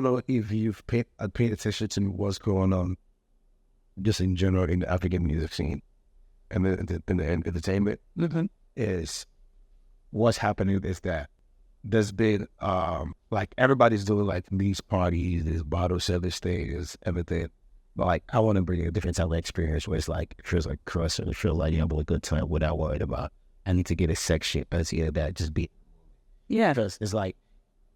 don't know if you've paid attention to what's going on just in general in the African music scene and in the entertainment. Is what's happening is that there's been like everybody's doing like these parties, these bottle service things, everything. But like I want to bring a different type of experience where it's like it feels like crush and it feels like you have a good time without worried about I need to get a section as either that just be because it's like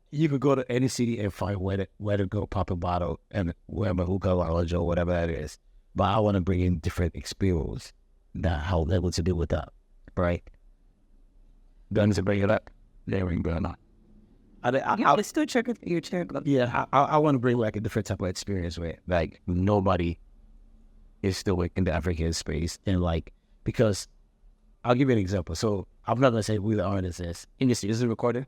you could go to any city and find where to go pop a bottle and wherever hookah lounge or whatever that is. But I want to bring in different experience that how they're able to deal with that, right? Done to bring it up. There we go. Let's still check it. Yeah, I want to bring like a different type of experience where like nobody is still in the African space and like because I'll give you an example. So I'm not gonna say who the artist is. Can you see? Is it recording?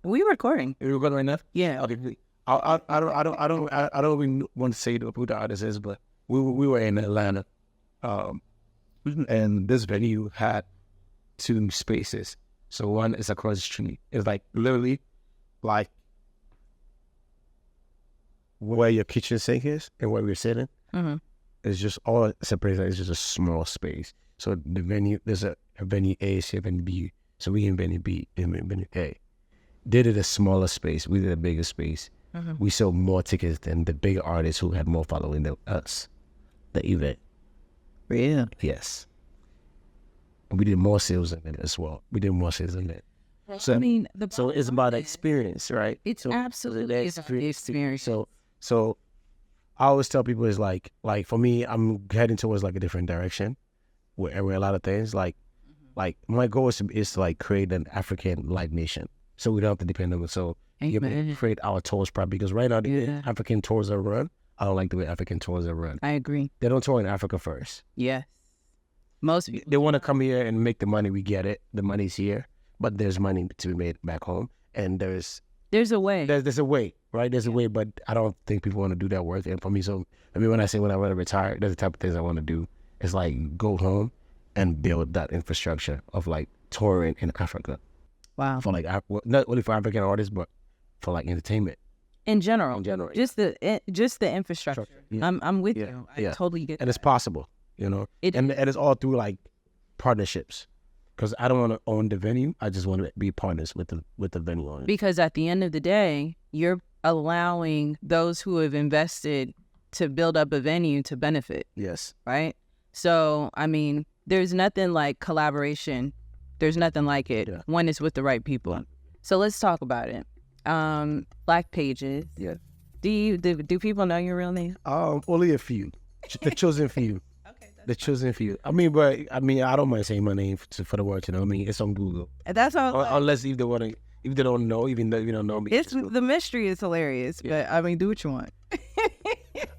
We recording. Are you recording right now? Yeah. Okay. I don't even want to say who the artist is, but we were in Atlanta, and this venue had two spaces. So one is across the street. It's like literally like where your kitchen sink is and where we're sitting. It's just all separated. It's just a small space. So the venue, there's a venue A, a venue B. So we in venue B, in venue A. They did a smaller space. We did a bigger space. We sold more tickets than the bigger artists who had more following than us. The event. Yeah. Yes. And we did more sales than it as well. We did more sales than that. So, I mean, so it's about experience, right? It's so, absolutely experience. So I always tell people is like for me, I'm heading towards like a different direction where a lot of things like my goal is to like create an African like nation. So we don't have to depend on it. So you can create our tours probably because right now the African tours are run. I don't like the way African tours are run. I agree. They don't tour in Africa first. Yes. Most people. They want to come here and make the money. We get it. The money's here. But there's money to be made back home. And there's a way. There's a way, right? There's a way, but I don't think people want to do that work. And for me, so I mean, when I want to retire, there's the type of things I want to do. It's like go home and build that infrastructure of like touring in Africa. Wow. For like, not only for African artists, but for like entertainment. In general. Just yeah. the infrastructure. Yeah. I'm with you. I totally get and that. It's possible, you know? And it's all through like partnerships. Because I don't want to own the venue. I just want to be partners with the venue owner. Because at the end of the day, you're allowing those who have invested to build up a venue to benefit. Yes. Right? So, I mean, there's nothing like collaboration. There's nothing like it when it's with the right people. So let's talk about it. BLAQ PAGES. Yeah. Do people know your real name? Only a few. The chosen few. The chosen few. I mean, I don't mind saying my name for the world. You know, I mean, it's on Google. That's all. Unless if they don't know, even though you don't know me. It's the mystery is hilarious. Yeah. But I mean, do what you want.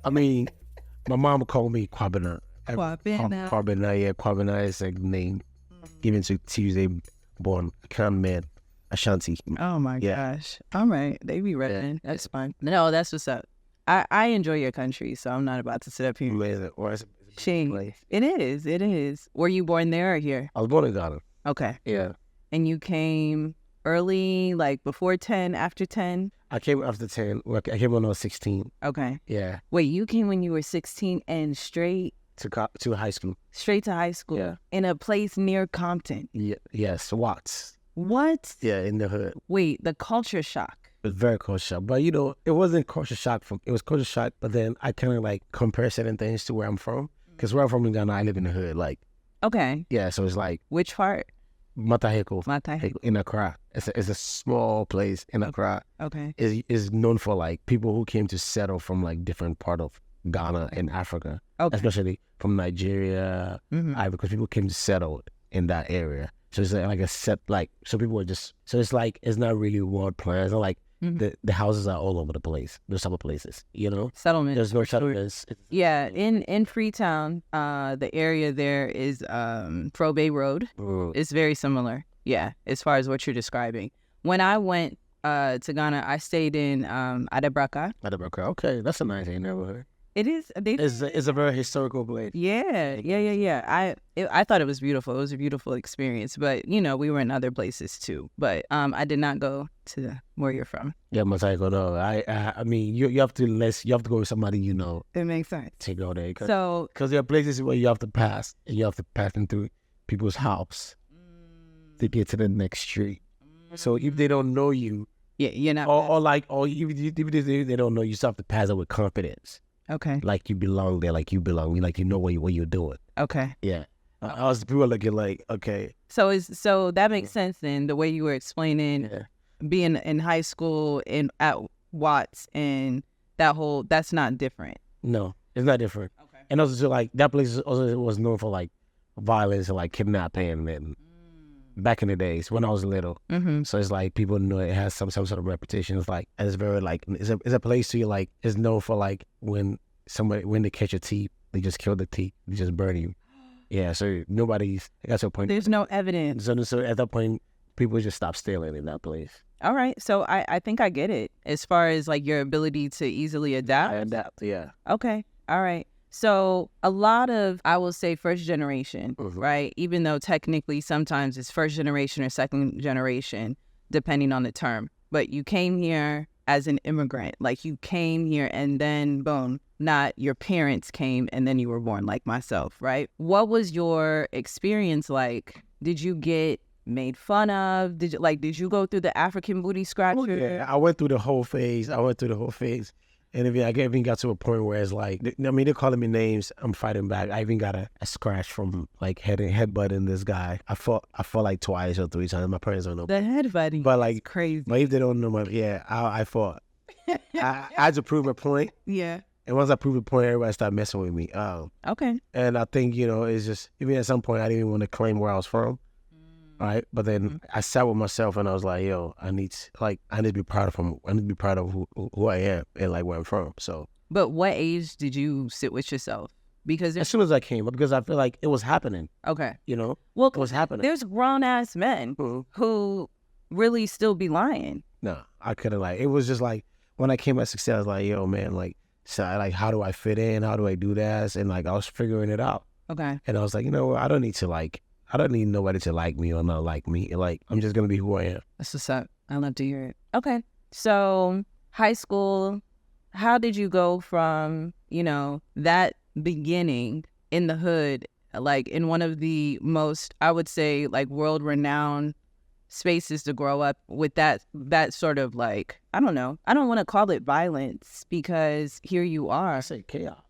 I mean, my mom called me Kwabena. Kwabena. Kwabena is a name given to Tuesday born Crown man Ashanti. Oh my gosh. All right, they be repping. That's fine. No, that's what's up. I enjoy your country, so I'm not about to sit up here. It is. Were you born there or here? I was born in Ghana. Okay. Yeah. And you came early, like before 10, after 10? I came after 10. I came when I was 16. Okay. Yeah. Wait, you came when you were 16 and straight to high school. Straight to high school. Yeah. In a place near Compton. Yeah. Yes. Watts. What? Yeah, in the hood. Wait, the culture shock. It was very culture shock. But you know, it wasn't culture shock it was culture shock, but then I kind of like compare certain things to where I'm from. Because where I'm from in Ghana, I live in the hood. Like, okay. Yeah, so it's like. Which part? Mataheko. In Accra. It's a small place in Accra. Okay. Is known for like people who came to settle from like different part of Ghana and Africa. Okay. Especially from Nigeria, because people came to settle in that area. So it's like a set, like, so people are just, so it's like, it's not really one plan. It's not like the houses are all over the place. There's other places, you know? Settlement. There's no settlements. Yeah, in Freetown, the area there is Frobe Road. It's very similar, yeah, as far as what you're describing. When I went to Ghana, I stayed in Adabraka. Okay, that's a nice neighborhood. It is. It's a very historical place. Yeah. I thought it was beautiful. It was a beautiful experience. But we were in other places too. But I did not go to where you're from. Yeah, Montego. No, I mean, you have to go with somebody you know. It makes sense. To go there, because there are places where you have to pass, and you have to pass into people's house to get to the next street. So if they don't know you, you're not. Or if they don't know you, still have to pass it with confidence. Okay. Like you belong there, like you belong, like you know what you're doing. Okay. Yeah. I was people looking like, okay. So that makes sense then, the way you were explaining being in high school and at Watts and that's not different. No, it's not different. Okay. And also like that place also was known for like violence and like kidnapping and back in the days when I was little. Mm-hmm. So it's like people know it has some sort of reputation. It's like, and it's very like, it's a place to like, it's known for like when they catch a thief, they just kill the thief, they just burn you. Yeah, so it got to a point. There's no evidence. So at that point, people just stop stealing in that place. All right, so I think I get it as far as like your ability to easily adapt. I adapt, yeah. Okay, all right. So a lot of, I will say, first generation, right? Even though technically sometimes it's first generation or second generation, depending on the term. But you came here as an immigrant. Like you came here and then, boom, not your parents came and then you were born like myself, right? What was your experience like? Did you get made fun of? Did you go through the African booty scratcher? Oh, yeah, I went through the whole phase. And I even got to a point where it's like, they're calling me names. I'm fighting back. I even got a scratch from like headbutting this guy. I fought like twice or three times. My parents don't know. The headbutting, but like crazy. But if they don't know, I fought. I had to prove a point. Yeah. And once I proved a point, everybody started messing with me. Okay. And I think it's just even at some point I didn't even want to claim where I was from. Right, but then I sat with myself and I was like, "Yo, I need to be proud of who I am and like where I'm from." So, but what age did you sit with yourself? Because as soon as I came, because I feel like it was happening. Okay, well, it was happening. There's grown ass men who really still be lying. No, I couldn't It was just like when I came at success, I was like, "Yo, man, how do I fit in? How do I do that?" And I was figuring it out. Okay, and I was like, I don't need nobody to like me or not like me. I'm just going to be who I am. That's what's up. I love to hear it. Okay. So high school, how did you go from, that beginning in the hood, like in one of the most, I would say, like world-renowned spaces to grow up with that sort of like, I don't know. I don't want to call it violence because here you are. I say chaos.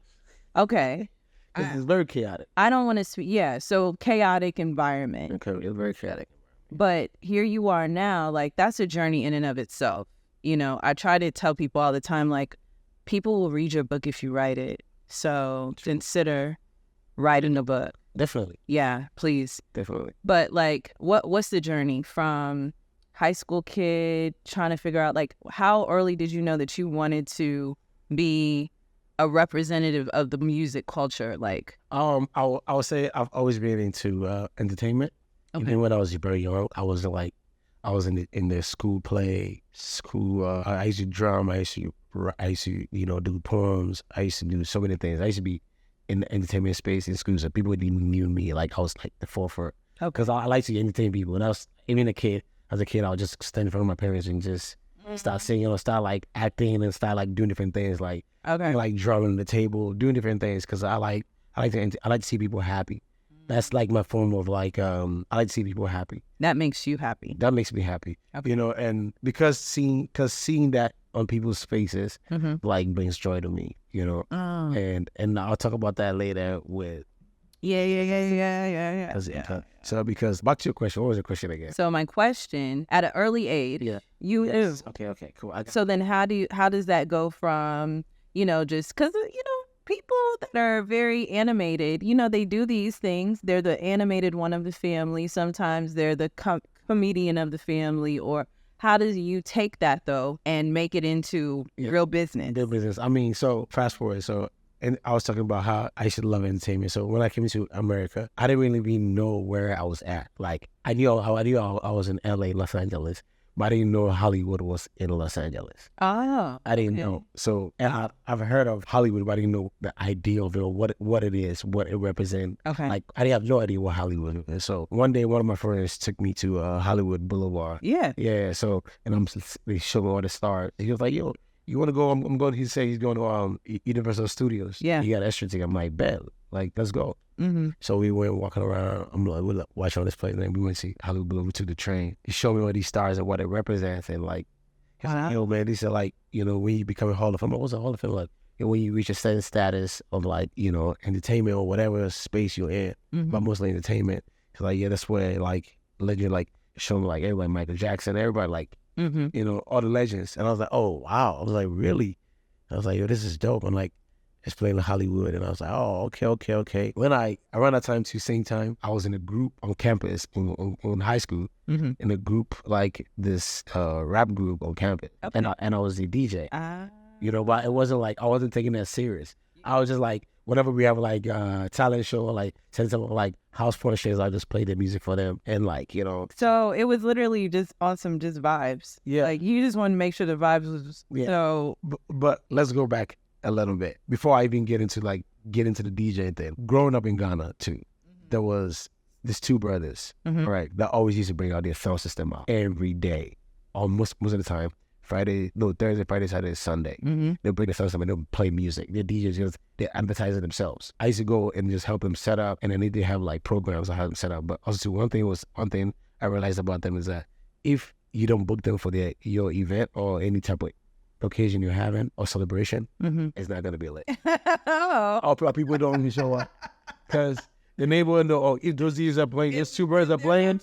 Okay. It's very chaotic. I don't want to so chaotic environment. Okay, it's very chaotic. But here you are now, like that's a journey in and of itself. I try to tell people all the time, like people will read your book if you write it. So consider writing a book. Definitely. Yeah, please. Definitely. But like, what's the journey from high school kid trying to figure out like how early did you know that you wanted to be a representative of the music culture? Like, I would say I've always been into entertainment. Okay. Even when I was very young, I was in the school play. I used to drum. I used to do poems. I used to do so many things. I used to be in the entertainment space in school, so people knew me. Like I was like the forefront. Because I like to entertain people. And I was even as a kid, I would just stand in front of my parents and just start singing or start like acting and start like doing different things, like drumming the table, doing different things, because I like to see people happy. That's like my form of like I like to see people happy. That makes you happy. That makes me happy. Okay. And because seeing that on people's faces like brings joy to me. And I'll talk about that later with. Yeah. So because back to your question, what was your question again? So my question, at an early age, you knew. Okay, cool. So then how does that go from, just because, people that are very animated, they do these things. They're the animated one of the family. Sometimes they're the comedian of the family. Or how do you take that, though, and make it into real business? Real business. I mean, so fast forward. And I was talking about how I should love entertainment. So when I came to America, I didn't really even know where I was at. Like I knew I was in LA, Los Angeles, but I didn't know Hollywood was in Los Angeles. Oh, I didn't know. So, and I've heard of Hollywood, but I didn't know the idea of it or what it is, what it represents. Okay. Like, I didn't have no idea what Hollywood is. So one day, one of my friends took me to Hollywood Boulevard. Yeah. Yeah. So, and they showed me all the stars. He was like, yo, you want to go? I'm going. He said he's going to Universal Studios. Yeah. He got extra ticket. I'm like, bet. Like, let's go. Mm-hmm. So we went walking around. I'm like, we're watching all this place. And then we went to see Hollywood Boulevard. We took the train. He showed me all these stars and what it represents. And like, like, yo, man, these are like, you know, when you become a Hall of Fame. What's a Hall of Fame like? You know, when you reach a certain status of like, you know, entertainment or whatever space you're in, but mostly entertainment. It's like, yeah, that's where like legend, like showing like everybody, Michael Jackson, everybody, like, you know, all the legends. And I was like, oh wow. I was like, really? I was like, yo, this is dope. I'm like, explaining Hollywood, and I was like, oh, okay. When around that time too, same time, I was in a group on campus on high school, in a group like this rap group on campus, and I was the DJ. You know, but it wasn't like I wasn't taking that serious. I was just like, whenever we have like talent show, or like send some like house party shows, I just play the music for them, and like, you know. So it was literally just on some just vibes. Yeah, like you just want to make sure the vibes was so. But let's go back a little bit before I even get into the DJ thing. Growing up in Ghana too, there was these two brothers, right, that always used to bring out their sound system out every day, almost most of the time. Thursday, Friday, Saturday, Sunday. They'll bring the sound system and they'll play music. Their DJs, they're advertising themselves. I used to go and just help them set up, and then they have like programs I have them set up. But also one thing I realized about them is that if you don't book them for your event or any type of occasion you're having or celebration, it's not gonna be lit. People don't even show up because the neighborhood know, if those DJs are playing, if two brothers are playing,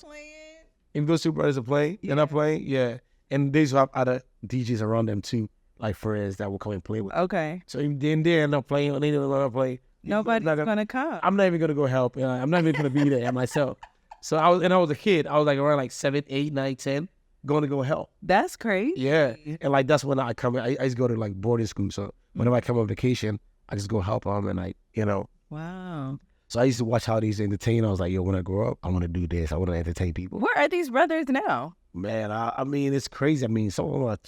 if those two brothers are playing, they're not playing, yeah. And they have other DJs around them too, like friends that will come and play with. Okay. So if they're not playing or they don't want to play, nobody's gonna come. I'm not even gonna go help. I'm not even gonna be there myself. So I was a kid. I was like around like 7, 8, 9, 10. Going to go help. That's crazy. Yeah. And like that's when I come. I used to go to like boarding school. So whenever I come on vacation, I just go help them, and Wow. So I used to watch how these entertain. I was like, yo, when I grow up, I want to do this. I want to entertain people. Where are these brothers now? Man, I mean, it's crazy. I mean, some of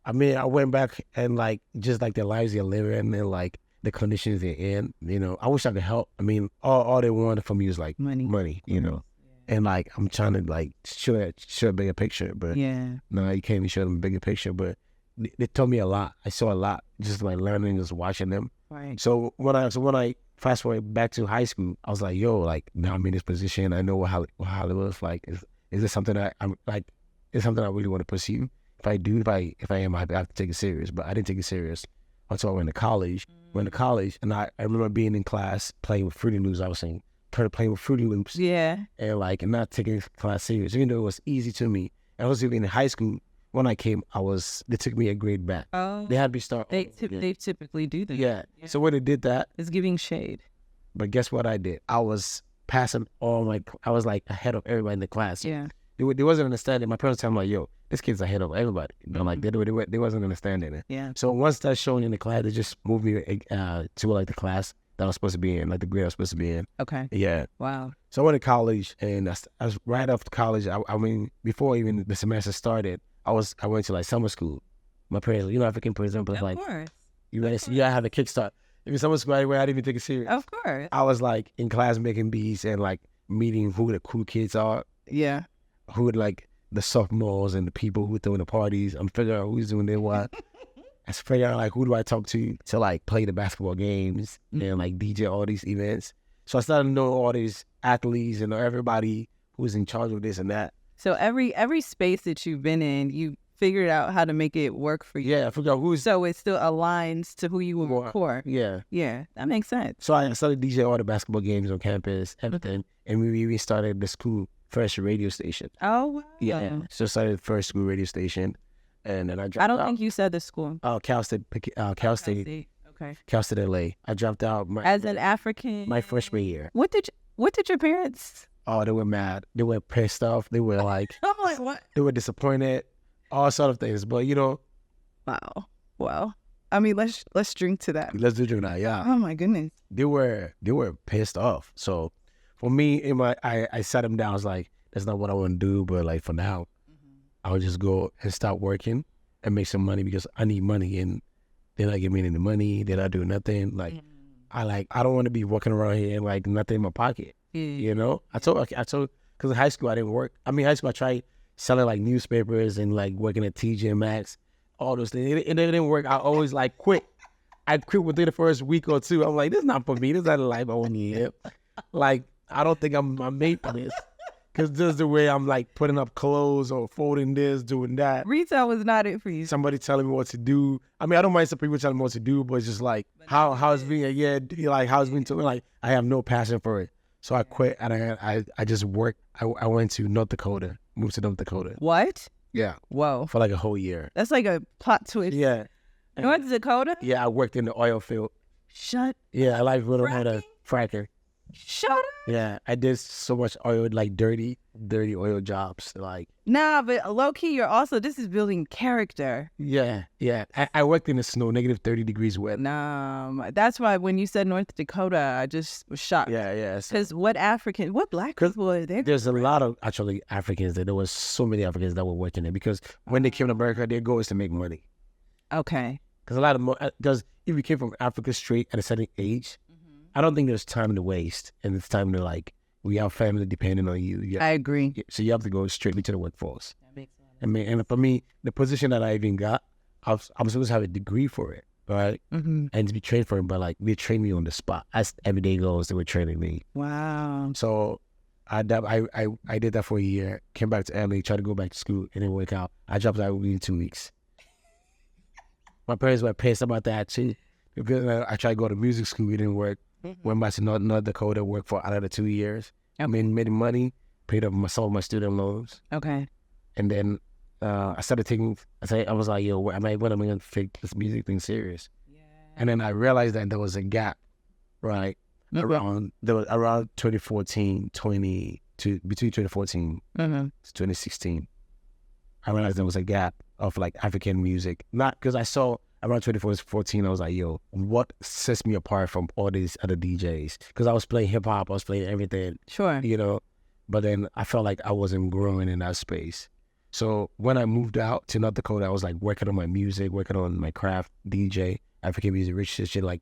them I went back and like just like the lives they're living and like the conditions they're in. You know, I wish I could help. I mean, all they wanted from me was like money. You know. And like I'm trying to like show a bigger picture, but no, you can't even show them a bigger picture. But they told me a lot. I saw a lot, just like learning, just watching them. Right. So when I fast forward back to high school, I was like, yo, like now I'm in this position. I know what Hollywood is like. Is this something that I'm like? Is something I really want to pursue? If I am, I have to take it serious. But I didn't take it serious until I went to college. And I remember being in class playing with Fruity Loops. I was saying. Playing with Fruity Loops, and like and not taking class serious, even though it was easy to me. And I was even in high school when I came. They took me a grade back. Oh, they had me start. They typically do that. Yeah. So when they did that, it's giving shade. But guess what I did? I was passing I was like ahead of everybody in the class. Yeah. They wasn't understanding. My parents tell me like, yo, this kid's ahead of everybody. I'm like, they wasn't understanding it. Yeah. So once that's shown in the class, they just moved me to like the class that I was supposed to be in, like the grade I was supposed to be in. Okay. Yeah. Wow. So I went to college, and I was right after college. I mean, before even the semester started, I went to like summer school. My parents, African parents, like, of course. You gotta have a kickstart. If it's summer school, I didn't even take it serious. Of course. I was like in class making beats and like meeting who the cool kids are. Yeah. Who would like the sophomores and the people who throwing the parties. I'm figuring out who's doing their what. I figure out like who do I talk to like play the basketball games and like DJ all these events. So I started knowing all these athletes and everybody who's in charge of this and that. So every space that you've been in, you figured out how to make it work for you. Yeah, I figured out who's. So it still aligns to who you were before. Yeah. Yeah, that makes sense. So I started DJ all the basketball games on campus, everything, and we started the school first radio station. Oh wow. Yeah. So I started the first school radio station. And then I dropped out. I don't think you said the school. Oh, Cal State. Okay. Cal State LA. I dropped out as an African. My freshman year. What did your parents? Oh, they were mad. They were pissed off. They were like, I'm like, what? They were disappointed. All sort of things. But Wow. I mean, let's drink to that. Let's do drink that. Yeah. Oh my goodness. They were pissed off. So for me, I sat them down. I was like, that's not what I want to do. But like for now. I would just go and start working and make some money because I need money, and they're not giving me any money. They're not doing nothing. Like, I don't want to be walking around here and like nothing in my pocket. You know, I told, because in high school I didn't work. I mean, high school I tried selling like newspapers and like working at TJ Maxx, all those things. It didn't work. I always like quit. I quit within the first week or two. I'm like, this is not for me. This is not the life I want to live. Like, I don't think I'm made for this. Because this is the way I'm like putting up clothes or folding this, doing that. Retail was not it for you. Somebody telling me what to do. I mean, I don't mind some people telling me what to do, but it's just like how it's being, like how it's being told. Like, I have no passion for it. So I quit and I just worked. I went to North Dakota, moved to North Dakota. What? Yeah. Whoa. For like a whole year. That's like a plot twist. Yeah. North Dakota? Yeah, I worked in the oil field. Yeah, I like little had a fracker. Shut up. Yeah, I did so much oil, like dirty oil jobs. Like, nah, but low key, this is building character. Yeah. I worked in the snow, negative 30 degrees wet. Nah, that's why when you said North Dakota, I just was shocked. Yeah. Because what black people are there? There's a lot of actually Africans there. There was so many Africans that were working there because when they came to America, their goal is to make money. Okay. Because if you came from Africa straight at a certain age, I don't think there's time to waste, and it's time to like, we have family depending on you. I agree. So you have to go straightly to the workforce. That makes sense. And for me, the position that I even got, I'm supposed to have a degree for it, right? And to be trained for it, but like they trained me on the spot. As everyday goes, they were training me. Wow. So I did that for a year. Came back to LA, tried to go back to school, and didn't work out. I dropped out within 2 weeks. My parents were pissed about that too. Because I tried to go to music school, it didn't work. Went back to North Dakota, worked for another 2 years. I made money, paid off some of my student loans. Okay. And then I started I was like, yo, when am I going to take this music thing serious? Yeah. And then I realized that there was a gap, right? Around 2014, between 2014 to 2016. I realized there was a gap of like African music. Not because I saw around 2014, I was like, yo, what sets me apart from all these other DJs? Because I was playing hip hop, I was playing everything. Sure. You know, but then I felt like I wasn't growing in that space. So when I moved out to North Dakota, I was like working on my music, working on my craft, DJ, African music, rich shit, like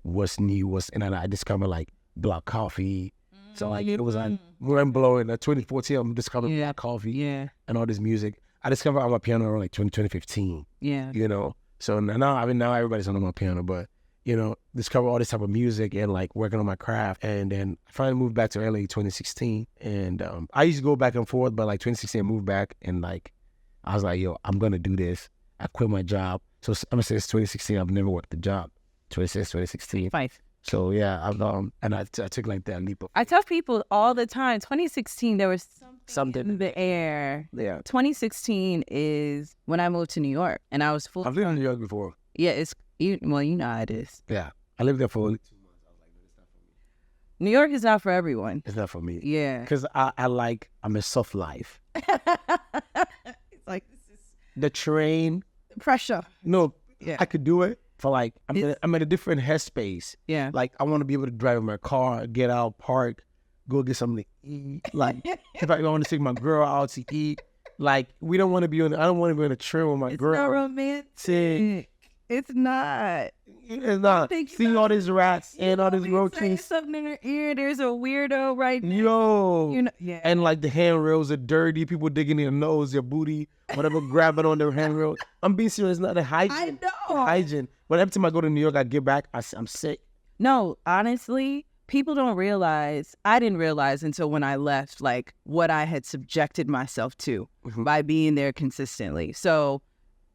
what's new, and then I discovered like Black Coffee. So like it was like mind blowing. In 2014, I'm discovering Black Coffee and all this music. I discovered Amapiano around like 2015. Yeah. You know, so now everybody's on Amapiano, but you know, discover all this type of music and like working on my craft. And then I finally moved back to LA 2016. And I used to go back and forth, but like 2016 I moved back and like I was like, yo, I'm gonna do this. I quit my job. So I'm since 2016 I've never worked a job. 2016. 5. So yeah, I took like that leap of faith. I tell people all the time, 2016 there was something in the air. Yeah. 2016 is when I moved to New York and I was full. I've lived in New York before. Yeah, you know how it is. Yeah, I lived there for only 2 months. I was like, it's not for me. New York is not for everyone. It's not for me. Yeah. Because I'm a soft life. It's like, this is the train. Pressure. No, yeah. I could do it for like, I'm in a different headspace. Yeah. Like, I want to be able to drive my car, get out, park, go get something to eat. Like, if I want to take my girl out to eat, like, I don't want to be on a train with my girl. It's not romantic. It's not. It's not. Seeing all these rats and all these roaches. Something in her ear. There's a weirdo right now. Yo. You know, yeah. And like the handrails are dirty. People digging their nose, their booty, whatever, grabbing on their handrails. I'm being serious. It's not a hygiene. I know. Hygiene. But every time I go to New York, I get back, I'm sick. No, honestly, people don't realize. I didn't realize until when I left, like what I had subjected myself to by being there consistently. So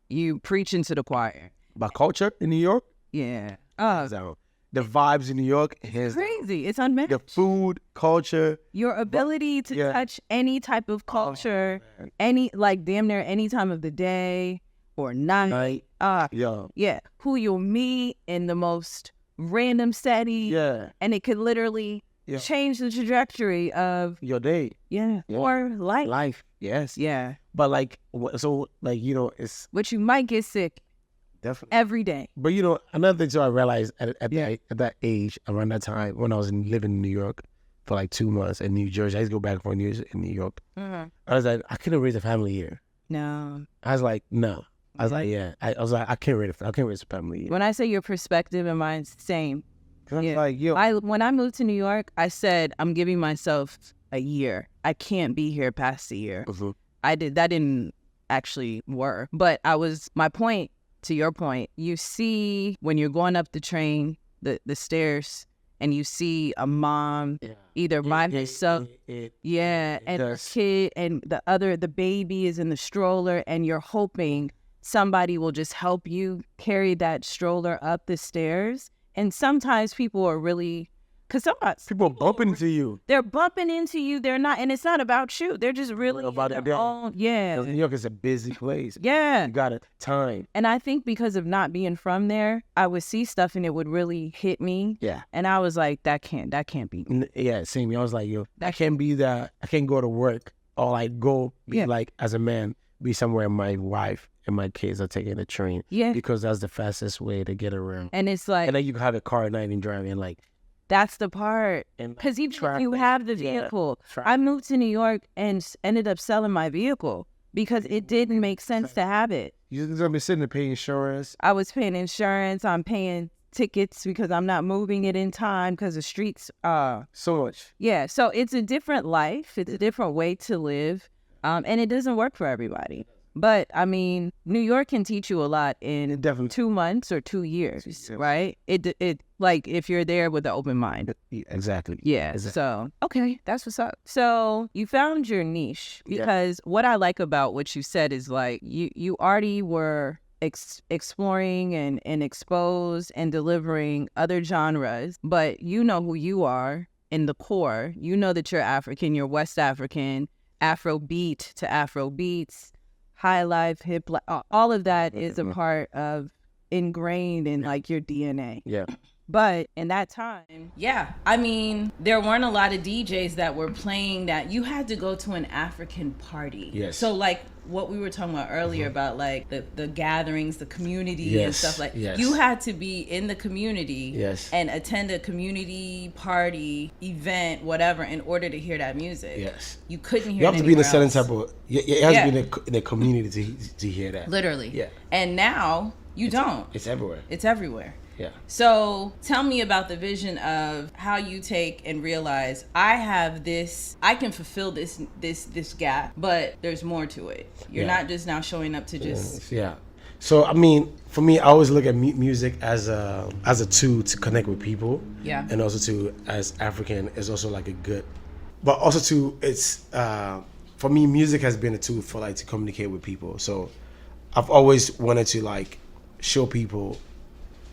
you preach into the choir. About culture in New York? Yeah. So the vibes in New York is crazy. It's unmatched. The food, culture. Your ability to touch any type of culture, damn near any time of the day or night. Yeah. Who you'll meet in the most random setting. Yeah. And it could literally change the trajectory of your day. Yeah. Or life. Life. Yes. Yeah. But like, so like, you know, it's. But you might get sick. Definitely. Every day. But you know, another thing too, I realized at that age, around that time, when I was living in New York for like 2 months in New Jersey, I used to go back for years in New York. I was like, I couldn't raise a family here. No. I was like, no. I was like, yeah. I was like, I can't raise a family. When I say your perspective and mine's the same. Cause I was like, yo. When I moved to New York, I said, I'm giving myself a year. I can't be here past a year. Mm-hmm. That didn't actually work. But my point, to your point, you see when you're going up the train, the stairs, and you see a mom either by herself, and a kid, and the baby is in the stroller, and you're hoping somebody will just help you carry that stroller up the stairs. And sometimes people are really, because sometimes people bumping into you. They're bumping into you. They're not, and it's not about you. They're just really about their own. Yeah. New York is a busy place. Yeah. You got time. And I think because of not being from there, I would see stuff and it would really hit me. Yeah. And I was like, that can't be. Yeah, same. I was like, yo, I can't be that. I can't go to work or like go be like as a man, be somewhere my wife and my kids are taking the train. Yeah. Because that's the fastest way to get around. And it's like, and then you have a car at night and driving like. That's the part. Because even if you have the vehicle, I moved to New York and ended up selling my vehicle because it didn't make sense to have it. You're going to be sitting to pay insurance. I was paying insurance. I'm paying tickets because I'm not moving it in time because the streets so much. Yeah. So it's a different life. It's a different way to live. And it doesn't work for everybody. But I mean, New York can teach you a lot in 2 months or 2 years, right? It like if you're there with an open mind. Exactly. Yeah. Exactly. So okay, that's what's up. So you found your niche because what I like about what you said is like you already were exploring and exposed and delivering other genres, but you know who you are in the core. You know that you're African, you're West African, Afrobeat to Afrobeats. Highlife, hip, all of that is a part of ingrained in like your DNA. Yeah. But in that time, I mean, there weren't a lot of DJs that were playing that. You had to go to an African party. Yes. So like what we were talking about earlier about like the gatherings, the community and stuff like you had to be in the community and attend a community party, event, whatever, in order to hear that music. Yes. You couldn't hear it. You have to be in a certain else. type of, it has to be in the community to hear that. Literally. Yeah. And now you don't. It's everywhere. It's everywhere. Yeah. So tell me about the vision of how you take and realize I have this, I can fulfill this gap, but there's more to it. You're not just now showing up to just. Yeah. So I mean, for me, I always look at music as a tool to connect with people. Yeah. And also to, as African, is also like a good, but also to it's for me, music has been a tool for like to communicate with people. So I've always wanted to like show people.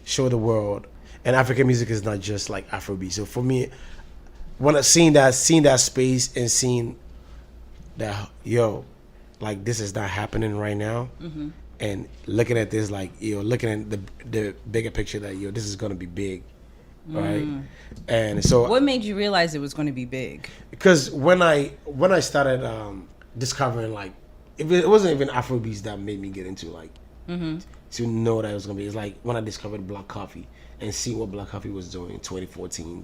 Show the world, and African music is not just like Afrobeat. So for me, when I seen that space and seeing that like this is not happening right now, and looking at this like looking at the bigger picture that this is gonna be big, right? And so what made you realize it was going to be big? Because when I started discovering like it wasn't even Afrobeats that made me get into like. To know that it was gonna be, it's like when I discovered Black Coffee and see what Black Coffee was doing in 2014,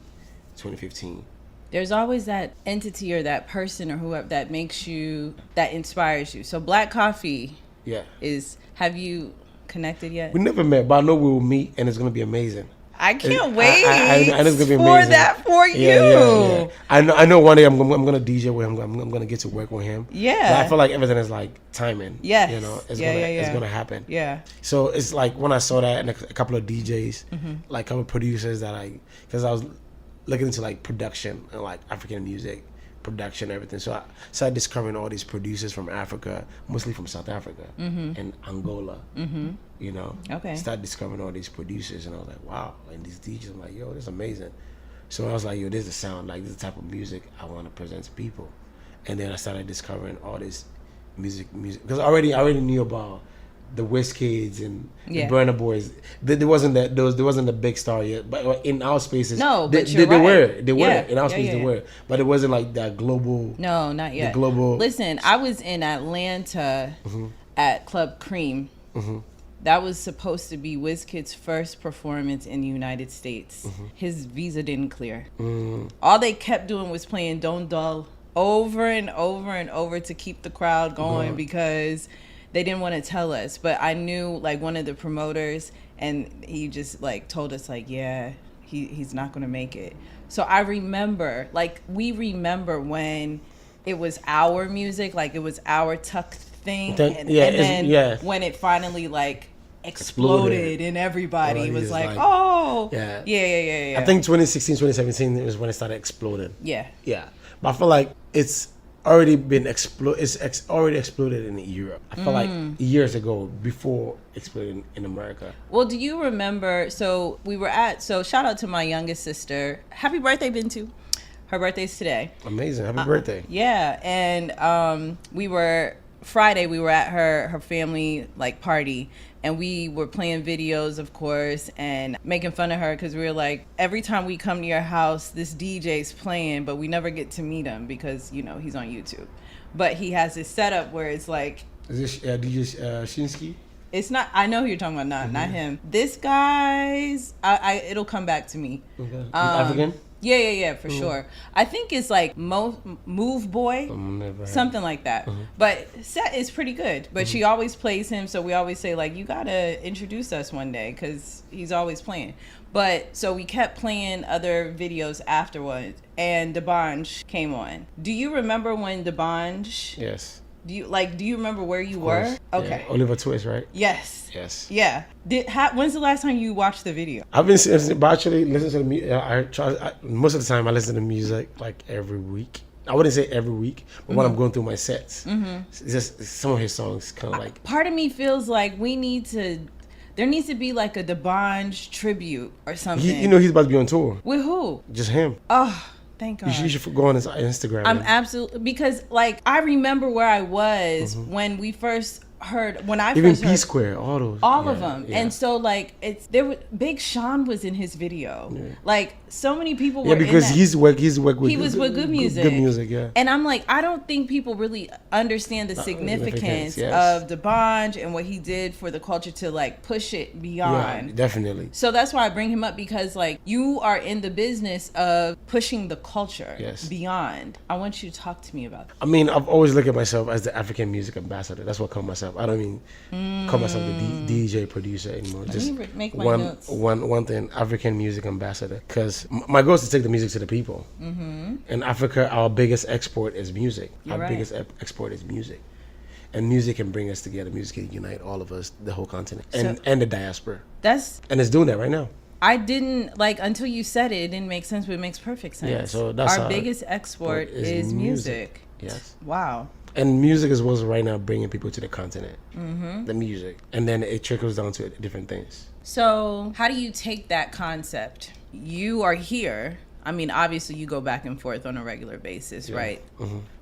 2015. There's always that entity or that person or whoever that makes you, that inspires you. So Black Coffee have you connected yet? We never met, but I know we will meet and it's gonna be amazing. I can't wait I know it's gonna be for amazing. that for you. Yeah. I know one day I'm gonna DJ with him. I'm gonna get to work with him. Yeah. But I feel like everything is like timing. Yes. It's gonna happen. Yeah. So it's like when I saw that and a couple of DJs, like a couple of producers because I was looking into like production and like African music production, everything. So I started discovering all these producers from Africa, mostly from South Africa and Angola. Okay. Started discovering all these producers, and I was like, wow. And these DJs, I'm like, yo, this is amazing. So I was like, yo, this is the sound, like this is the type of music I want to present to people. And then I started discovering all this music because I already knew about the Wizkids and the Burna Boys. There wasn't a big star yet, but in our spaces, they were in our space they were, but it wasn't like that global. No, not yet. The global. Listen, I was in Atlanta at Club Cream. That was supposed to be Wizkid's first performance in the United States. His visa didn't clear. All they kept doing was playing Don't Dull over and over and over to keep the crowd going because they didn't want to tell us. But I knew like one of the promoters, and he just like told us like, yeah, he's not going to make it. So I remember, like, we remember when it was our music, like it was our tuck thing, and then when it finally like exploded and everybody was like, oh, yeah. I think 2016, 2017 is when it started exploding. Yeah. But I feel like it's already been already exploded in Europe. I feel like years ago, before exploding in America. Well, do you remember? So we were so shout out to my youngest sister. Happy birthday, Bintu. Her birthday's today. Amazing. Happy birthday. Yeah. And Friday we were at her family like party, and we were playing videos, of course, and making fun of her because we were like, every time we come to your house, this DJ's playing, but we never get to meet him because, you know, he's on YouTube. But he has this setup where it's like... Is this DJ Shinsky? It's not... I know who you're talking about, not him. This guy's... it'll come back to me. Okay. African? Yeah, for sure. I think it's like Move Boy, something like that. But set is pretty good. But she always plays him, so we always say like, you gotta introduce us one day because he's always playing. But so we kept playing other videos afterwards, and D'banj came on. Do you remember when D'banj? Yes. Do you remember where you were? Okay. Yeah. Oliver Twist, right? Yes. Yeah. When's the last time you watched the video? I've been actually listening to the music. Most of the time I listen to music like every week. I wouldn't say every week, but when I'm going through my sets, it's just some of his songs kind of like. Part of me feels like there needs to be like a D'banj tribute or something. You know he's about to be on tour. With who? Just him. Oh. Thank God. You should go on his Instagram. I'm absolutely, because like I remember where I was when we first heard, even P Square, all of them, and so like Big Sean was in his video, like so many people were because in he was with good music, yeah. And I'm like, I don't think people really understand the significance of D'banj and what he did for the culture to like push it beyond. Yeah, definitely. So that's why I bring him up, because like you are in the business of pushing the culture beyond. I want you to talk to me about that. I mean, I've always looked at myself as the African music ambassador. That's what I call myself. I don't mean call myself the DJ producer anymore. Just make my notes. One thing, African music ambassador. Because my goal is to take the music to the people. In Africa, our biggest export is music. Biggest export is music. And music can bring us together. Music can unite all of us, the whole continent, and the diaspora. And it's doing that right now. I didn't like until you said it. It didn't make sense, but it makes perfect sense. Yeah, so that's our biggest export is music. Yes. Wow. And music is what's right now bringing people to the continent. The music, and then it trickles down to different things. So, how do you take that concept? You are here. I mean, obviously, you go back and forth on a regular basis, right?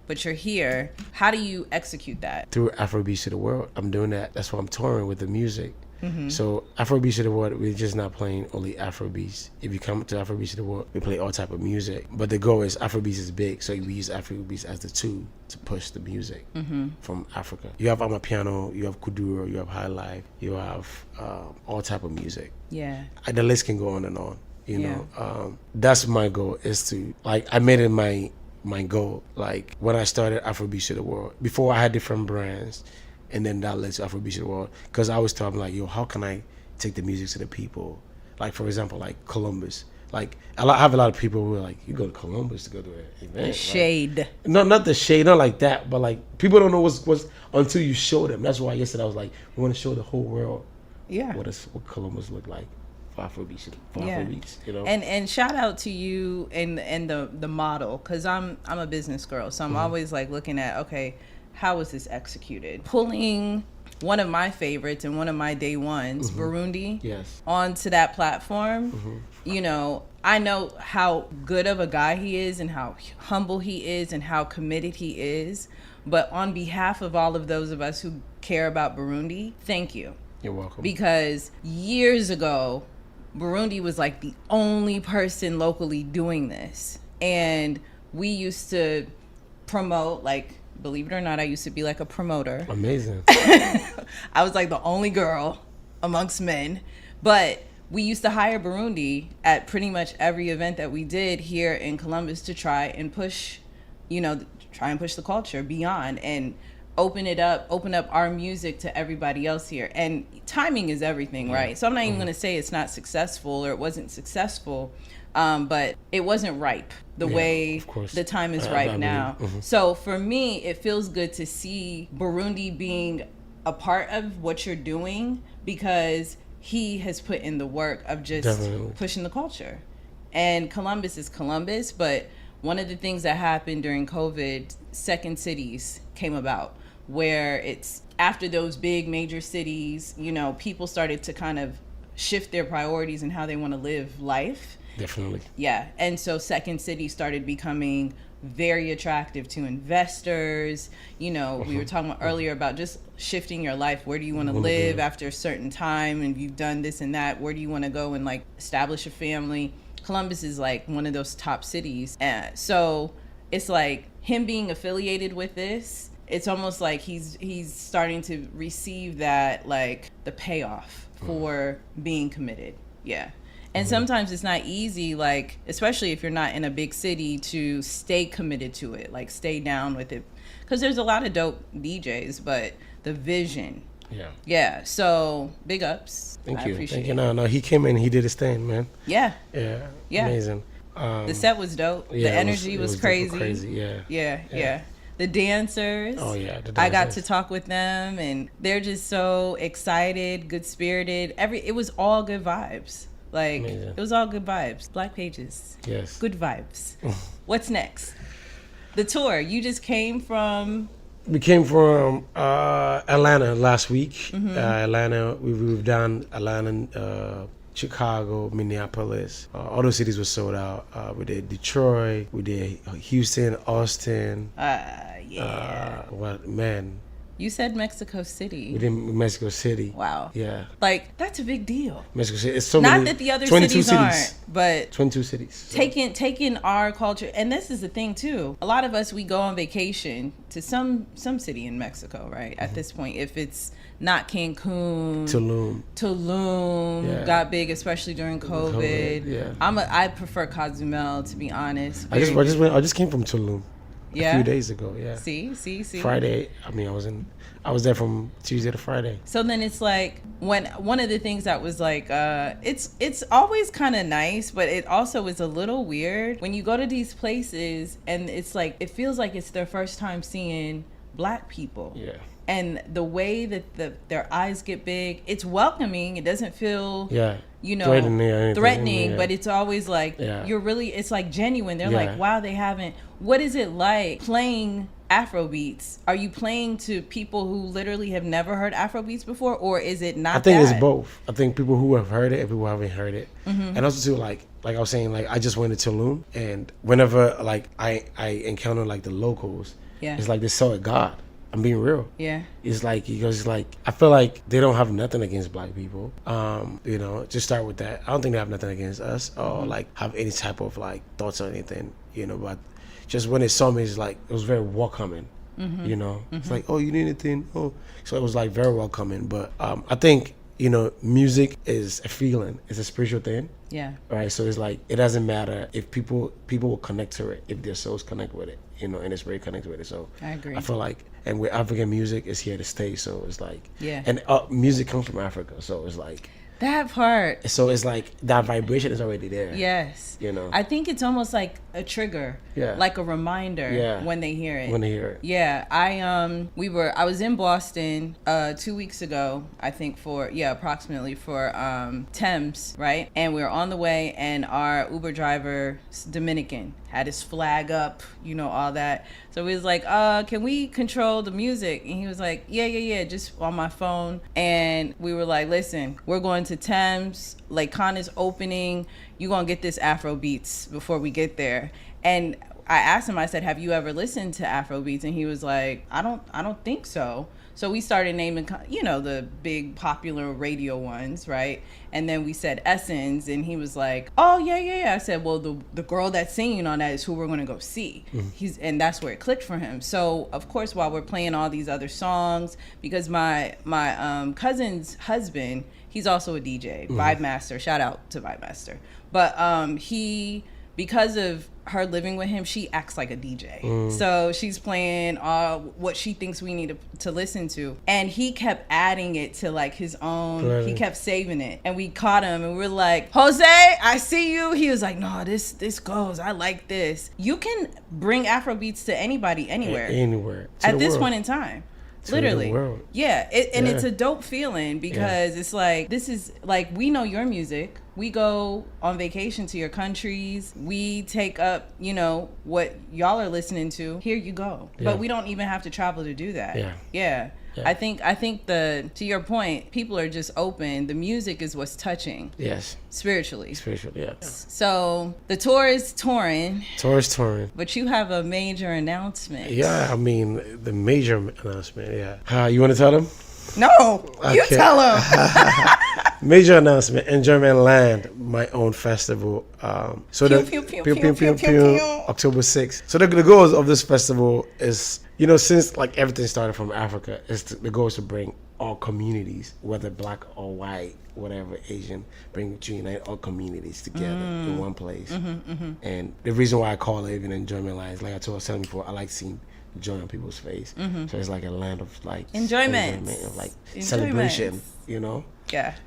But you're here. How do you execute that? Through Afrobeats to the World. I'm doing that. That's why I'm touring with the music. So Afrobeats to the World, we're just not playing only Afrobeats. If you come to Afrobeats to the World, we play all type of music. But the goal is Afrobeats is big, so we use Afrobeats as the tool to push the music from Africa. You have Amapiano, you have Kuduro, you have Highlife, you have all type of music. Yeah. The list can go on and on. You know, that's my goal, is to, like, I made it my goal. Like, when I started Afrobeats to the World, before I had different brands, and then that led to Afrobeats to the World. Because I always thought, like, yo, how can I take the music to the people? Like, for example, like Columbus. Like, I have a lot of people who are like, you go to Columbus to go to an event. The shade. Like, no, not the shade, not like that. But, like, people don't know what's until you show them. That's why yesterday I was like, we want to show the whole world what Columbus looked like. For Afrobeats, you know. And shout out to you and the model, because I'm a business girl, so I'm always like looking at, okay, how was this executed? Pulling one of my favorites and one of my day ones, Burundi, onto that platform. You know, I know how good of a guy he is and how humble he is and how committed he is. But on behalf of all of those of us who care about Burundi, thank you. You're welcome. Because years ago, Burundi was like the only person locally doing this. And we used to promote, like, believe it or not, I used to be like a promoter. Amazing. I was like the only girl amongst men. But we used to hire Burundi at pretty much every event that we did here in Columbus to try and push try and push the culture beyond and open up our music to everybody else here. And timing is everything, right? So I'm not even going to say it's not successful or it wasn't successful, but it wasn't ripe the way the time is ripe now. So for me, it feels good to see Burundi being a part of what you're doing, because he has put in the work of just pushing the culture. And Columbus is Columbus, but one of the things that happened during COVID, second cities came about, where it's after those big major cities, people started to kind of shift their priorities and how they want to live life. Definitely. Yeah. And so second city started becoming very attractive to investors. We were talking about earlier about just shifting your life. Where do you want to live after a certain time? And you've done this and that. Where do you want to go and like establish a family? Columbus is like one of those top cities. So it's like him being affiliated with this, it's almost like he's starting to receive that, like the payoff for being committed. Yeah. And sometimes it's not easy, like, especially if you're not in a big city, to stay committed to it, like stay down with it. Because there's a lot of dope DJs, but the vision. Yeah. Yeah. So big ups. Thank you. Thank you. No, he came in, he did his thing, man. Yeah. Yeah. Yeah. Amazing. The set was dope. The energy was crazy. Crazy. Yeah. The dancers. Oh yeah. The dancers. I got to talk with them, and they're just so excited, good spirited. It was all good vibes. Like, amazing. It was all good vibes. BLAQ PAGES. Yes. Good vibes. What's next? The tour. You just came from... We came from Atlanta last week. Atlanta. We've done Atlanta, Chicago, Minneapolis. All those cities were sold out. We did Detroit. We did Houston, Austin. Man. You said Mexico City. We did Mexico City. Wow. Yeah. Like, that's a big deal. Mexico City. It's so not many, that the other cities aren't, but 22 cities. So. Taking our culture, and this is the thing too. A lot of us, we go on vacation to some city in Mexico, right? At this point, if it's not Cancun, Tulum got big, especially during COVID. Yeah. I prefer Cozumel, to be honest. I just came from Tulum. Yeah. A few days ago, yeah. See. Friday. I was there from Tuesday to Friday. So then it's like one of the things that was like, it's always kind of nice, but it also is a little weird when you go to these places and it's like it feels like it's their first time seeing Black people. Yeah. And the way that their eyes get big, it's welcoming. It doesn't feel threatening, but it's always like it's like genuine. They're like, wow, they haven't. What is it like playing Afrobeats? Are you playing to people who literally have never heard Afrobeats before, or is it not? I think it's both. I think people who have heard it and people who haven't heard it, and also too like I was saying, like I just went to Tulum, and whenever like I encounter like the locals, it's like they saw a God. I'm being real. Yeah. It's like, because like, I feel like they don't have nothing against Black people. Just start with that. I don't think they have nothing against us or like have any type of like thoughts or anything, but just when they saw me, it's like, it was very welcoming, It's like, oh, you need anything? Oh, so it was like very welcoming. But I think, music is a feeling. It's a spiritual thing. Yeah. Right. So it's like, it doesn't matter if people will connect to it, if their souls connect with it, and it's very connected with it. So I agree. I feel like, and with African music, it's here to stay. So it's like, and music comes from Africa. So it's like, that part. So it's like that vibration is already there. Yes. I think it's almost like a trigger. Yeah. Like a reminder when they hear it. Yeah. I was in Boston 2 weeks ago, I think approximately for Thames, right? And we were on the way and our Uber driver, Dominican, had his flag up, all that. So we was like, can we control the music? And he was like, yeah, just on my phone. And we were like, listen, we're going to Thames, Lake Connor's opening. You're going to get this Afrobeats before we get there. And I asked him, I said, have you ever listened to Afrobeats? And he was like, I don't think so. So we started naming, the big popular radio ones, right? And then we said Essence, and he was like, oh, yeah. I said, well, the girl that's singing on that is who we're going to go see. And that's where it clicked for him. So, of course, while we're playing all these other songs, because my cousin's husband, he's also a DJ, Vibe Master. Shout out to Vibe Master. But he because of her living with him, she acts like a DJ. So she's playing what she thinks we need to listen to. And he kept adding it to like his own, he kept saving it. And we caught him and we were like, Jose, I see you. He was like, no, this goes. I like this. You can bring Afrobeats to anybody, anywhere. Anywhere. At this point in time. Literally. Yeah. It's a dope feeling because it's like, this is like, we know your music. We go on vacation to your countries. We take up, you know, what y'all are listening to. Here you go. But we don't even have to travel to do that. Yeah. I think to your point, people are just open. The music is what's touching. Yes. Spiritually. Yeah. So the tour is touring. But you have a major announcement. Yeah, I mean, the major announcement, yeah. You want to tell them? No, you tell them. Major announcement, Enjoyment Land, my own festival. So October 6th. So the goals of this festival is, you know, since like everything started from Africa, the goal is to bring all communities, whether black or white, whatever, Asian, to unite all communities together in one place. And the reason why I call it even Enjoyment Land is, like I was telling before, I like seeing joy on people's face. So it's like a land of like enjoyment of like celebration, you know?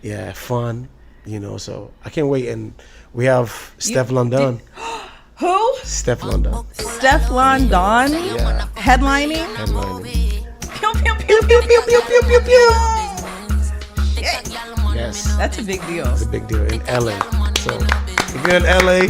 Yeah, fun, you know. So I can't wait. And we have Steph London. Who? Steph London. Steph London? Yeah. Headlining? Pew, pew, pew, pew, pew, pew, pew, pew, pew. Yes. That's a big deal. It's a big deal in LA. So if you're in LA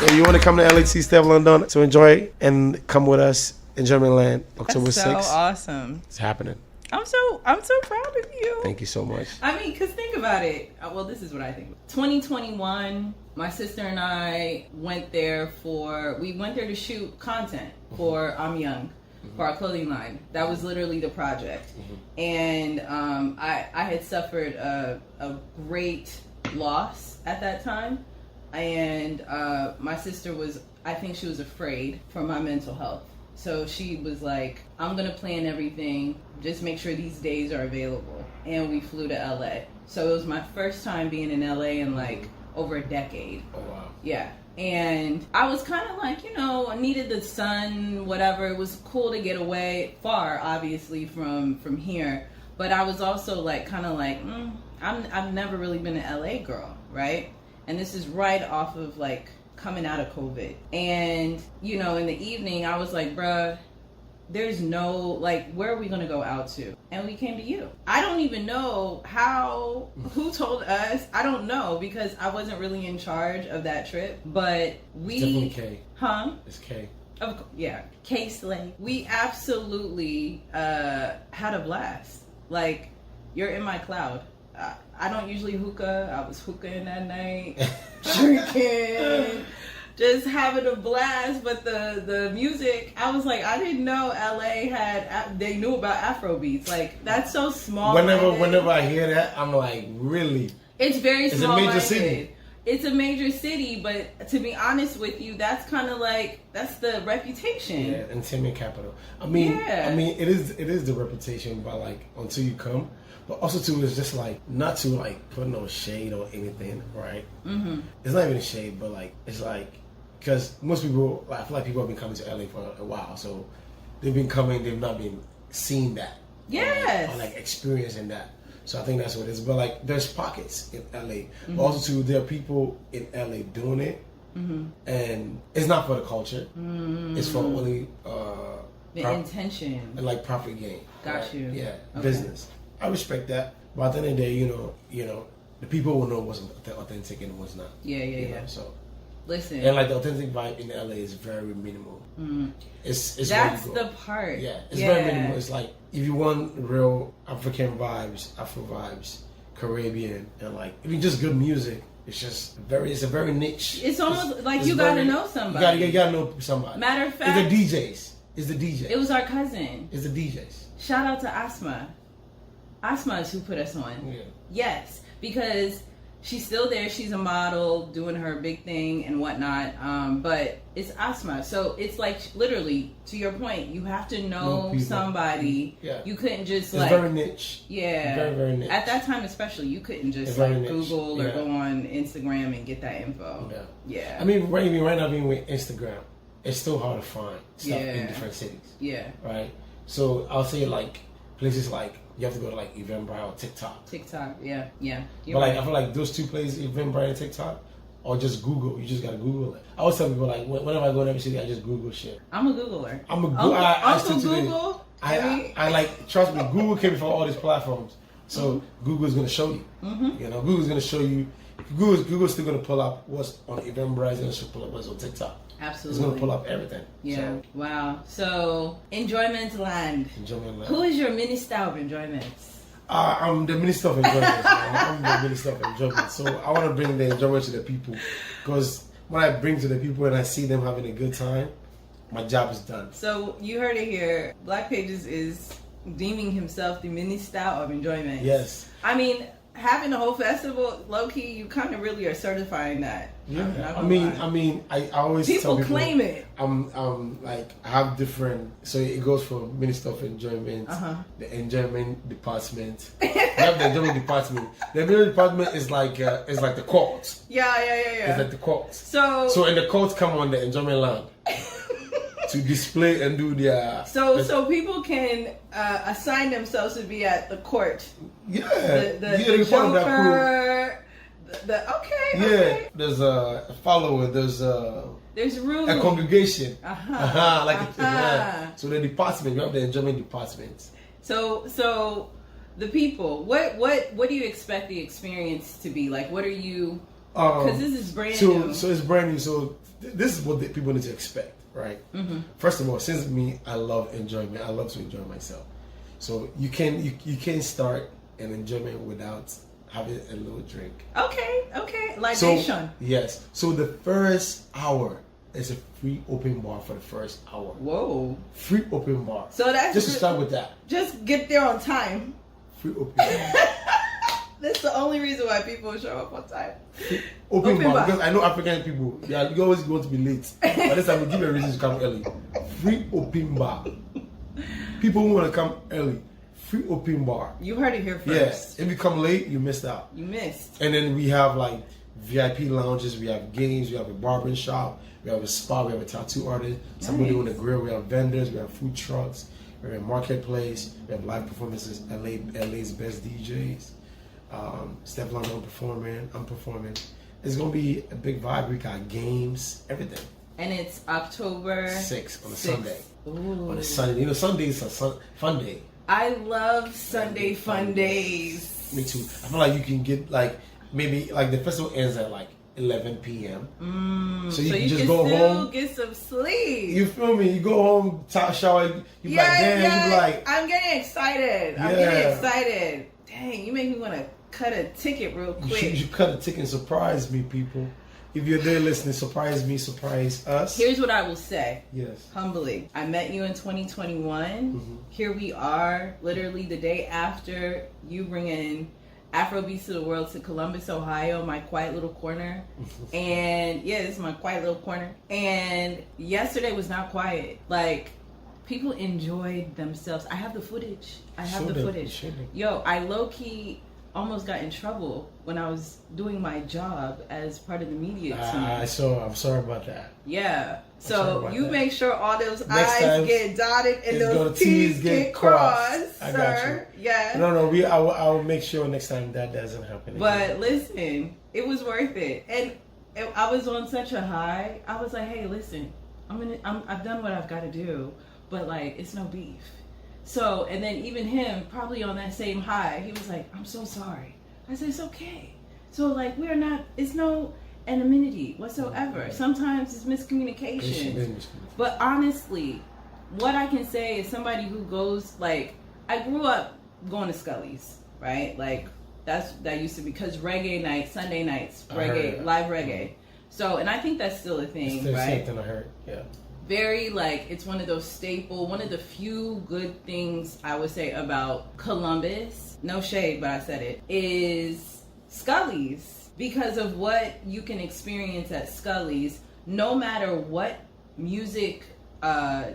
and you want to come to LA to see Steph London, so enjoy and come with us. Enjoyment Land, October 6th. That's so awesome. It's happening. I'm so proud of you. Thank you so much. I mean, because think about it. Well, this is what I think. 2021, my sister and I went there to shoot content for I'm Young, for our clothing line. That was literally the project. And I had suffered a great loss at that time. And my sister I think she was afraid for my mental health. So she was like, I'm going to plan everything. Just make sure these days are available. And we flew to LA. So it was my first time being in LA in like over a decade. Oh, wow. Yeah. And I was kind of like, you know, I needed the sun, whatever. It was cool to get away far, obviously, from here. But I was also like, kind of like, I've never really been an LA girl, right? And this is right off of like coming out of COVID. And, you know, in the evening, I was like, bruh, there's no, like, where are we going to go out to? And we came to you. I don't even know who told us. I don't know, because I wasn't really in charge of that trip. But It's definitely K. Huh? It's K. Yeah. K Slay. We absolutely had a blast. Like, you're in my cloud. I don't usually hookah. I was hookahing that night, drinking, just having a blast. But the music, I was like, I didn't know LA they knew about Afrobeats. Like, that's so small. Whenever I hear that, I'm like, really? It's very small. It's a major city. It's a major city, but to be honest with you, that's kind of like, that's the reputation. Yeah, entertainment capital. I mean, it is the reputation, but like, until you come. But also too, it's just like, not to like put no shade or anything, right? It's not even a shade, but like, it's like, because most people, I feel like people have been coming to LA for a while, so they've been coming, they've not been seeing that. Yes. Or like experiencing that. So I think that's what it is. But like, there's pockets in LA. But also too, there are people in LA doing it, and it's not for the culture. It's for only the intention and like profit gain. Got right? you. Yeah, Okay. business. I respect that, but at the end of the day, you know, the people will know what's authentic and what's not. Yeah. So, listen, and like the authentic vibe in LA is very minimal. It's that's the part. Yeah, it's very minimal. It's like, if you want real African vibes, Afro vibes, Caribbean, and like, I mean, just good music. It's a very niche. It's almost like you gotta know somebody. You gotta know somebody. Matter of fact, It's the DJs. It was our cousin. It's the DJs. Shout out to Asma. Asma is who put us on. Yeah. Yes, because she's still there. She's a model doing her big thing and whatnot. But it's Asma. So it's like literally, to your point, you have to know somebody. Yeah. You couldn't just it's very niche. Yeah. Very, very niche. At that time especially, you couldn't just Google or go on Instagram and get that info. Yeah. Yeah. I mean, right now, being with Instagram, it's still hard to find stuff in different cities. Yeah. Right? So I'll say like places like you have to go to like Eventbrite or TikTok. Yeah. But like I feel like those two places, Eventbrite and TikTok, or just Google. You just gotta Google it. I always tell people like whenever I go to every city, I just Google shit. I'm a Googler. Uncle Google. I like trust me. Google came before all these platforms, so Google is gonna show you. You know, Google's gonna show you. Google's still gonna pull up what's on Eventbrite and should pull up what's on TikTok. Absolutely. It's gonna pull up everything. Yeah. So, wow. So enjoyment land. Who is your minister of enjoyment? I'm the minister of enjoyment. I'm the minister of enjoyment. So I want to bring the enjoyment to the people, because when I bring to the people and I see them having a good time, my job is done. So you heard it here. BLAQ PAGES is deeming himself the minister of enjoyment. Yes. I mean, having a whole festival, low key, you kind of really are certifying that. Yeah. I mean, I always tell people claim it. I'm like I have different. So it goes from minister of enjoyment, the enjoyment department. We have the enjoyment department. The enjoyment department is like the courts. Yeah. It's like the courts. So and the courts come on the enjoyment land to display and do their. So people can assign themselves to be at the court. Yeah. The Joker. Okay. There's a follower. There's room. A congregation. So the department, you have the enjoyment department. So the people. What do you expect the experience to be like? What are you? Because this is brand new. So it's brand new. So this is what the people need to expect, right? First of all, since I love enjoyment. I love to enjoy myself. So you can't start an enjoyment without having a little drink. Okay. Libation. Yes. So the first hour is a free open bar for the first hour. Whoa. Free open bar. So that's just to start with that. Just get there on time. Free open bar. That's the only reason why people show up on time. Open bar. Because I know African people, you always want to be late. But this time we give you a reason to come early. Free open bar. People who want to come early. Free open bar. You heard it here first. Yes. If you come late, you missed out. You missed. And then we have like VIP lounges, we have games, we have a barbering shop, we have a spa, we have a tattoo artist, somebody on the grill, we have vendors, we have food trucks, we have a marketplace, we have live performances, LA's best DJs. Steph London performing, I'm performing. It's gonna be a big vibe. We got games, everything. And it's October 6th on a Sunday. Ooh. On a Sunday. You know, Sundays are fun day. I love Sunday fun days. Me too. I feel like you can get like maybe like the festival ends at like 11 p.m. So you can just go home, get some sleep. You feel me? You go home, shower. You be like, damn. You be like, I'm getting excited. I'm getting excited. Dang, you make me want to cut a ticket real quick. You should cut a ticket and surprise me, people. If you're there listening, surprise me, surprise us. Here's what I will say. Yes. Humbly. I met you in 2021. Here we are, literally the day after you bringing Afrobeats to the world to Columbus, Ohio, my quiet little corner. And this is my quiet little corner. And yesterday was not quiet. Like, people enjoyed themselves. I have the footage. Yo, I low-key almost got in trouble when I was doing my job as part of the media team. I'm sorry about that. Yeah. So you make sure all those I's get dotted and those T's get crossed, I sir. Got you. Yeah. No. I will make sure next time that doesn't happen. But listen, it was worth it, and I was on such a high. I was like, hey, listen, I've done what I've got to do, but like, it's no beef. So, and then even him, probably on that same high, he was like, I'm so sorry. I said, it's okay. So like, it's no anonymity whatsoever. Sometimes it's miscommunication. But honestly, what I can say is somebody who goes, like, I grew up going to Scully's, right? Like, that used to be, because reggae night, Sunday nights, reggae, live reggae. So, and I think that's still a thing, it's right? Something I heard, yeah. Very, like, it's one of those one of the few good things I would say about Columbus, no shade, but I said it, is Scully's. because of what you can experience at Scully's, no matter what music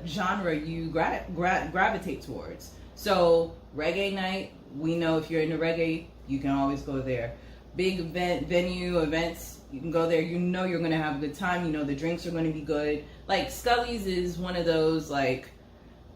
genre you gravitate towards. So reggae night, we know if you're into reggae, you can always go there. Big events, you can go there. You know you're going to have a good time. You know the drinks are going to be good. Like Scully's is one of those like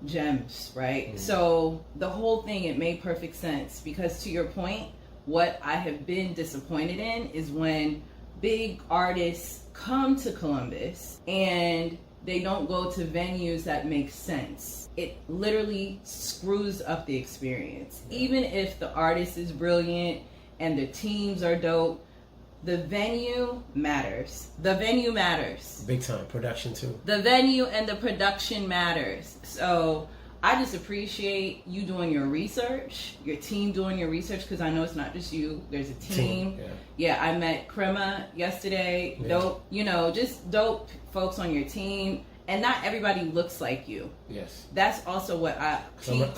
gems, right? Mm-hmm. So the whole thing, it made perfect sense, because to your point, what I have been disappointed in is when big artists come to Columbus and they don't go to venues that make sense. It literally screws up the experience. Even if the artist is brilliant and the teams are dope, the venue matters. The venue matters. Big time. Production too. The venue and the production matters. So I just appreciate you doing your research, your team doing your research, because I know it's not just you. There's a team. Yeah, I met Rema yesterday. Yeah. Dope, just dope folks on your team. And not everybody looks like you. Yes. That's also what I'm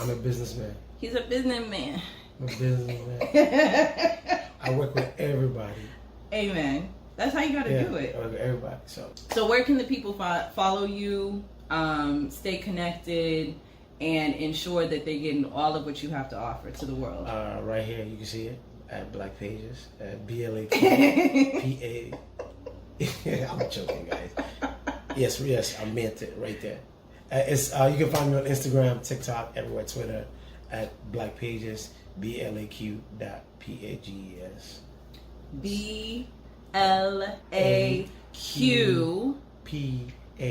a businessman. He's a businessman. I'm a businessman. I work with everybody. Amen. That's how you got to do it. I work with everybody. So where can the people follow you, stay connected, and ensure that they're getting all of what you have to offer to the world? Right here, you can see it at BLAQ PAGES, at BLAQ PA. I'm joking, guys. Yes, I meant it right there. You can find me on Instagram, TikTok, everywhere, Twitter, at BLAQ PAGES, BLAQ.PAGES. BLAQ PAGES.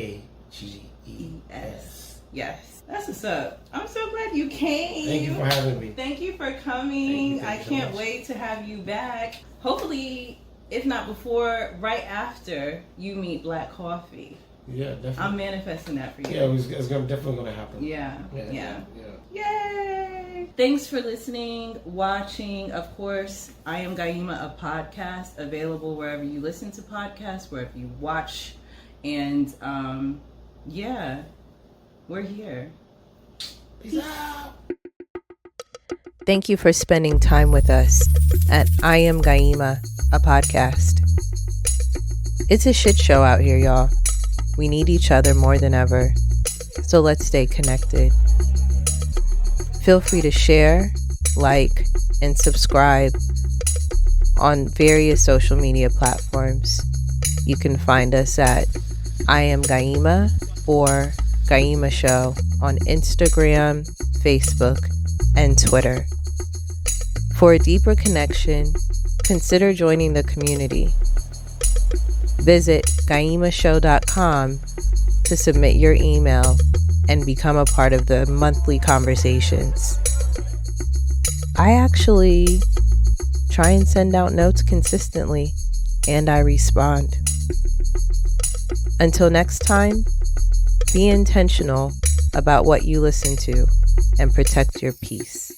Yes. That's what's up. I'm so glad you came. Thank you for having me. Thank you for coming. I can't wait to have you back. Hopefully, if not before, right after you meet Black Coffee. Yeah, definitely. I'm manifesting that for you. Yeah, it's definitely going to happen. Yeah. Yay! Thanks for listening, watching. Of course, I Am Gayima, a podcast available wherever you listen to podcasts, wherever you watch. And we're here. Peace out. Thank you for spending time with us at I Am Gayima, a podcast. It's a shit show out here, y'all. We need each other more than ever, so let's stay connected. Feel free to share, like, and subscribe on various social media platforms. You can find us at I Am Gayima or Gayima Show on Instagram, Facebook, and Twitter. For a deeper connection, consider joining the community. Visit GayimaShow.com to submit your email and become a part of the monthly conversations. I actually try and send out notes consistently, and I respond. Until next time, be intentional about what you listen to and protect your peace.